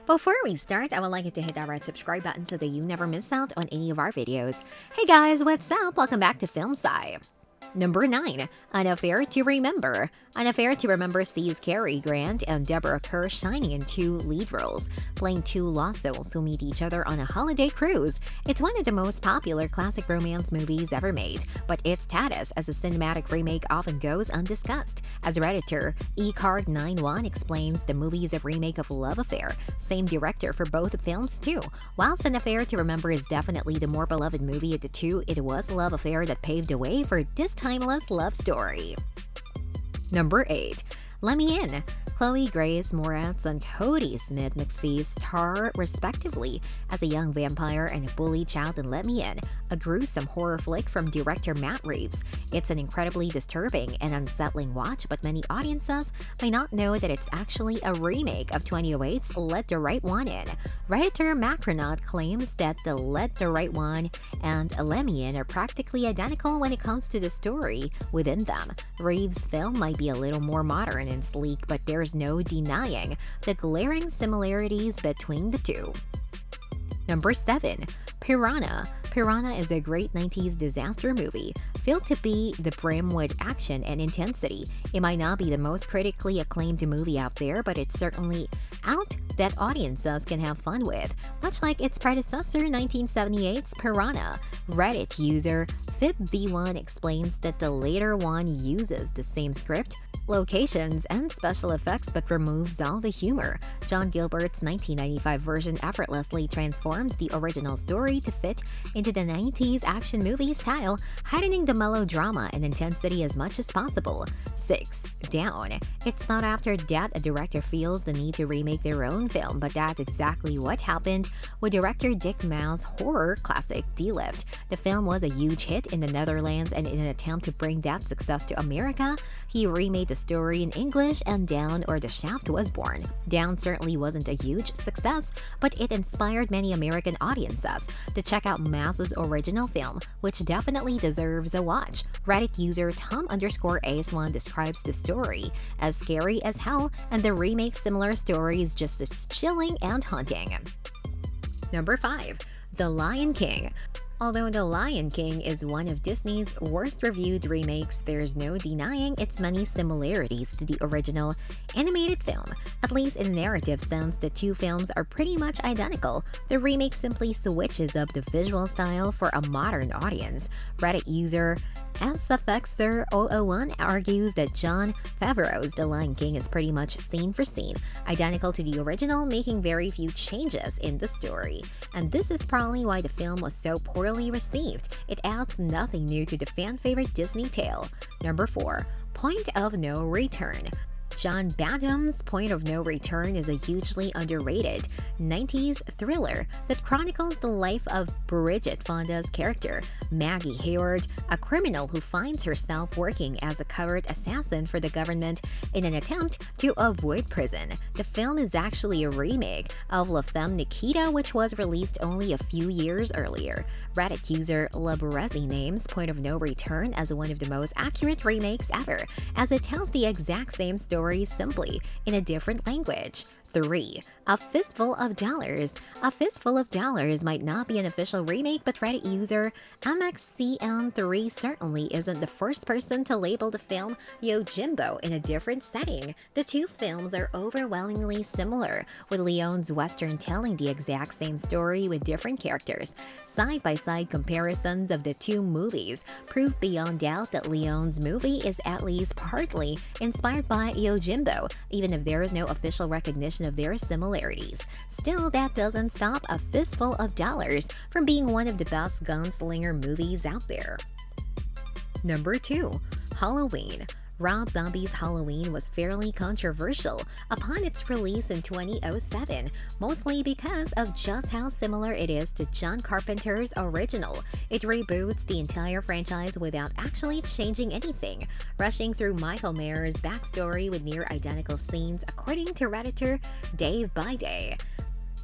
Before we start, I would like you to hit that red subscribe button so that you never miss out on any of our videos. Hey guys, what's up? Welcome back to Film Sci. Number 9. An Affair to Remember. An Affair to Remember sees Cary Grant and Deborah Kerr shining in two lead roles, playing two lost souls who meet each other on a holiday cruise. It's one of the most popular classic romance movies ever made, but its status as a cinematic remake often goes undiscussed. As Redditor eCard91 explains, the movie is a remake of Love Affair, same director for both films too. Whilst An Affair to Remember is definitely the more beloved movie of the two, it was Love Affair that paved the way for this timeless love story. Number 8. Let Me In. Chloe Grace Moretz and Cody Smith McPhee star respectively as a young vampire and a bullied child in Let Me In, a gruesome horror flick from director Matt Reeves. It's an incredibly disturbing and unsettling watch, but many audiences may not know that it's actually a remake of 2008's Let the Right One In. Redditor Macronaut claims that the Let the Right One and Let Me In are practically identical when it comes to the story within them. Reeves' film might be a little more modern and sleek, but there's no denying the glaring similarities between the two. Number 7. Piranha. Piranha is a great 90s disaster movie, filled to be the brim with action and intensity. It might not be the most critically acclaimed movie out there, but it's certainly out that audiences can have fun with, much like its predecessor 1978's Piranha. Reddit user FibV1 explains that the later one uses the same script, locations, and special effects but removes all the humor. John Gilbert's 1995 version effortlessly transforms the original story to fit into the 90s action movie style, heightening the melodrama and intensity as much as possible. 6. Down. It's not after that a director feels the need to remake their own film, but that's exactly what happened with director Dick Mau's horror classic D-Lift. The film was a huge hit in the Netherlands, and in an attempt to bring that success to America, he remade the story in English, and Down, or The Shaft, was born. Down certainly wasn't a huge success, but it inspired many American audiences to check out Mau's original film, which definitely deserves a watch. Reddit user Tom_Ace1 describes the story as scary as hell, and the remake similar stories just as chilling and haunting. Number 5. The Lion King. Although The Lion King is one of Disney's worst reviewed remakes, there's no denying its many similarities to the original animated film. At least in a narrative sense, the two films are pretty much identical. The remake simply switches up the visual style for a modern audience. Reddit user SFXer001 argues that Jon Favreau's The Lion King is pretty much scene for scene, identical to the original, making very few changes in the story. And this is probably why the film was so poorly received. It adds nothing new to the fan-favorite Disney tale. Number 4. Point of No Return. John Badham's Point of No Return is a hugely underrated 90s thriller that chronicles the life of Bridget Fonda's character, Maggie Hayward, a criminal who finds herself working as a covert assassin for the government in an attempt to avoid prison. The film is actually a remake of La Femme Nikita, which was released only a few years earlier. Reddit user Laborezi names Point of No Return as one of the most accurate remakes ever, as it tells the exact same story simply in a different language. 3. A Fistful of Dollars. A Fistful of Dollars might not be an official remake, but Reddit user MXCN3 certainly isn't the first person to label the film Yojimbo in a different setting. The two films are overwhelmingly similar, with Leon's Western telling the exact same story with different characters. Side-by-side comparisons of the two movies prove beyond doubt that Leon's movie is at least partly inspired by Yojimbo, even if there is no official recognition of their similarities. Still, that doesn't stop A Fistful of Dollars from being one of the best gunslinger movies out there. Number 2. Halloween. Rob Zombie's Halloween was fairly controversial upon its release in 2007, mostly because of just how similar it is to John Carpenter's original. It reboots the entire franchise without actually changing anything, rushing through Michael Myers' backstory with near-identical scenes, according to Redditor Dave by Day.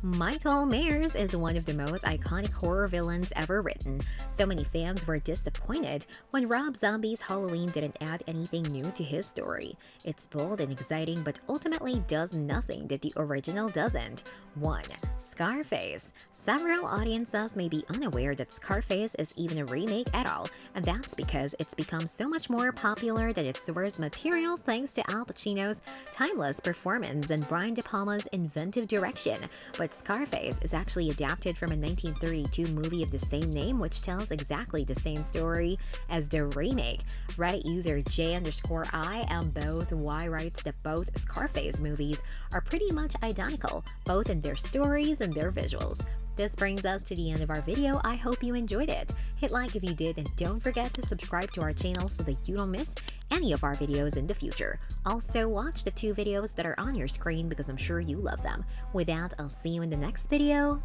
Michael Myers is one of the most iconic horror villains ever written. So many fans were disappointed when Rob Zombie's Halloween didn't add anything new to his story. It's bold and exciting, but ultimately does nothing that the original doesn't. 1. Scarface. Several audiences may be unaware that Scarface is even a remake at all, and that's because it's become so much more popular than its source material thanks to Al Pacino's timeless performance and Brian De Palma's inventive direction. But Scarface is actually adapted from a 1932 movie of the same name, which tells exactly the same story as the remake. Reddit user J_I and both Y writes that both Scarface movies are pretty much identical, both in their stories and their visuals. This brings us to the end of our video. I hope you enjoyed it. Hit like if you did, and don't forget to subscribe to our channel so that you don't miss any of our videos in the future. Also, watch the 2 videos that are on your screen because I'm sure you love them. With that, I'll see you in the next video.